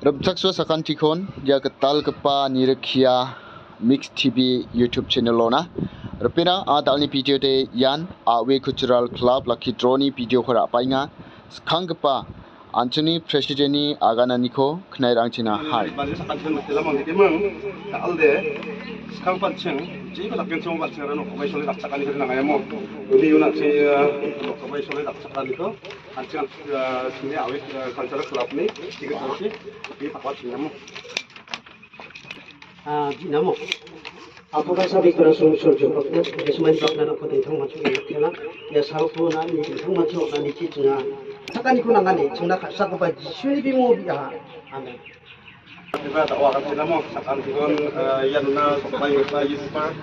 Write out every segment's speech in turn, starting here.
Rabjakso sakantikon ya ketal kepa nirekia Mix TV YouTube channel lona. Repena dalni video de yan awe cultural club laki droni video khara painga skang kepa Anthony Presideni agana niko knai rangchina hai. Sekarang pancing, jadi kalau pancing mau pancing rano, kau boleh raksakan itu nang ayam. Jadi you nak si kau boleh raksakan itu, pancing sini awet cultural club ni, tiga kursi, di tempat sini mo. Di namo. Aku bahasa bicara sumber jumlah, esmain bakal aku tentang macam ni, kena ya sahaja pun ni tentang macam ni cina. Sekarang ikut nangani, cina kasar kau baca, sini bimu biar, amin. Kita tak waras sila mo, sekarang tikon yan na sampai yispa,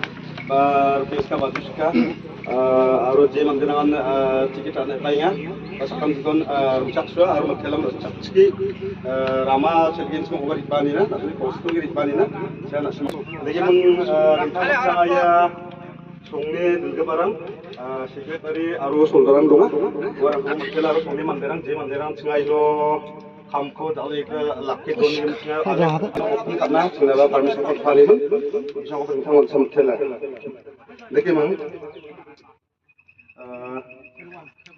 berpeska baguska, aru jemang dengan tiket ane lainnya, sekarang tikon rucaksa, aru makelam rucakski, rama segini semua orang ribani na, tapi kostum ribani na, saya nak semua. Jadi rencana saya sungni dulu barang, sekretari aru soldaran dong, orang makelam aru sungni mandiran cengai lo. हमको दाल एक लाख दोन मिनटnya open karena sebenarnya permisi kembali bisa aku bintang sama telah. Lagi mang,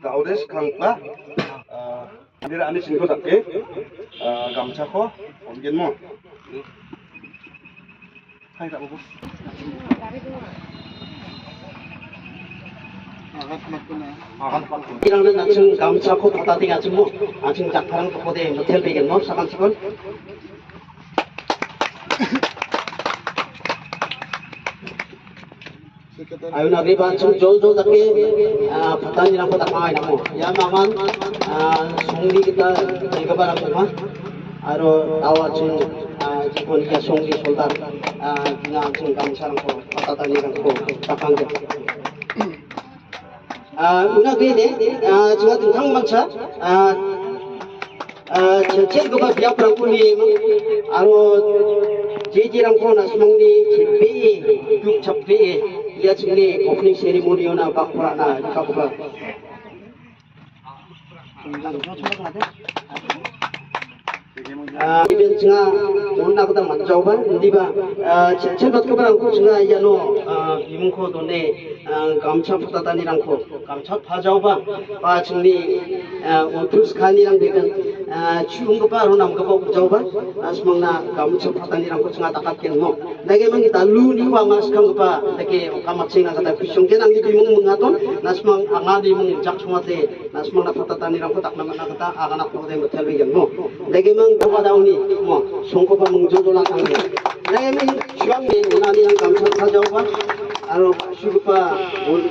daudes kangpa, dira ani singko takke, gamcha ko, omgen mo. Hai tak bagus. 이랑은 아침 감차고 바다디 아침 뭐 아침 작파랑 포대 모텔 베겐 뭐 사간 치곤 ayo nabi bancung jol tapi petani nampak tak main namu ya maman sungri kita jaga barang semua aro awak cun jepun ya sungri soldar bina cun kamsarang ko petani ko takang una gede juga tentang macam cecil juga biar perangkuli aro jejerang ko nasmangni cepe duk cepe dia cini opening ceremony ona bakpurana kakuba event cenga onna kuda manjauban ndiba cecil batkuban ko cenga yano bimungko donde gamcha putatanirangko gamcha pajauba pa cini terus kanirang beken cium kepa ronam kepa jauba asmangna gamcha putatanirangko cenga takatken mo nage mangi talu ni wa maskam kepa nage kamatsinga kata pisongken angi bimung mengaton nasmang angadi mung jakchumate nasmangna putatanirangko takna kata aganak ko de motel begen mo nage mang dauni mo songkopa mung jojolang angi nage mang ciang ni unaniang gamcha pajauba aro surupa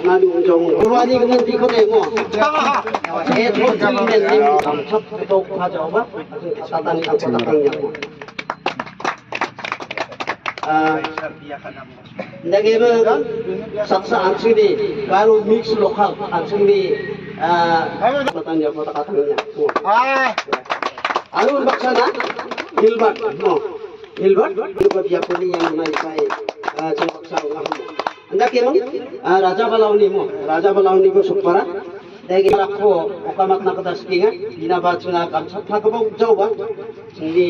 nani unjong kurwani dengan dikone mo thotmen nim samchap to phajawa satani aku takangnya nagema saksa ansini karo mix lokal ansini satani aku takangnya aro baksana hilbat mo hilbat dia puni yang nai sai cengkok anda kemang raja balauni ko supara degi rakho okamat na kada skinga dina bachuna kamsa thakaba jauba sindi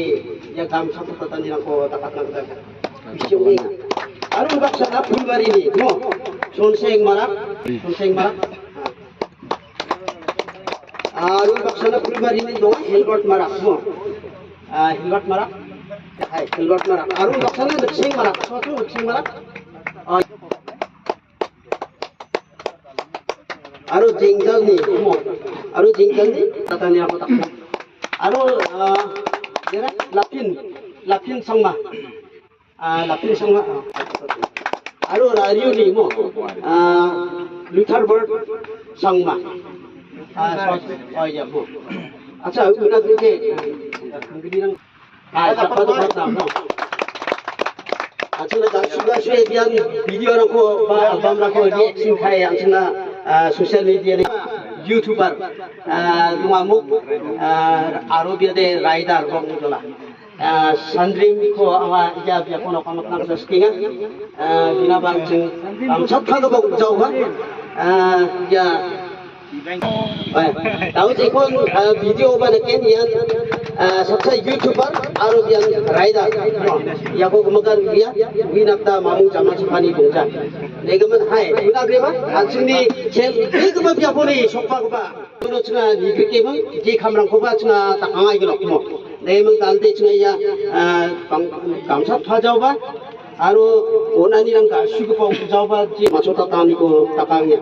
ya kamsa patani ko takat na kada bisyong aru baksa na pulbari ni mo sonseng marak aru baksa na pulbari ni do helgot marak mo helgot marak hai helgot marak aru baksa na sing marak sing marak aru jenggal ni tatanya aku tak aru dera lapin sangma aru radio ni mo Luther Bird sangma oh ya mo acha una ke kemudian dapat mo acha na sudah biang video aku album aku reaction kai acha social media ni YouTuber lumamuk Arabia de rider bong jola sandring ko awa ija bia kono kamat nang skinga bina bangching amchat kha bong jauba ya tahu je kon video ba ken yan sabsa YouTuber aro yang rider yako kumakan dia winakta mamung jama chapani bungja negaman hai winagre ba achni chel negama biaponi sokpa ba tuno chunga nipike bang je khamrang ko ba chunga takangai gilok mo negaman talde chunga ya kamsa phajau ba aro onani rang ka shugu pa jawba je machota tani ko takangya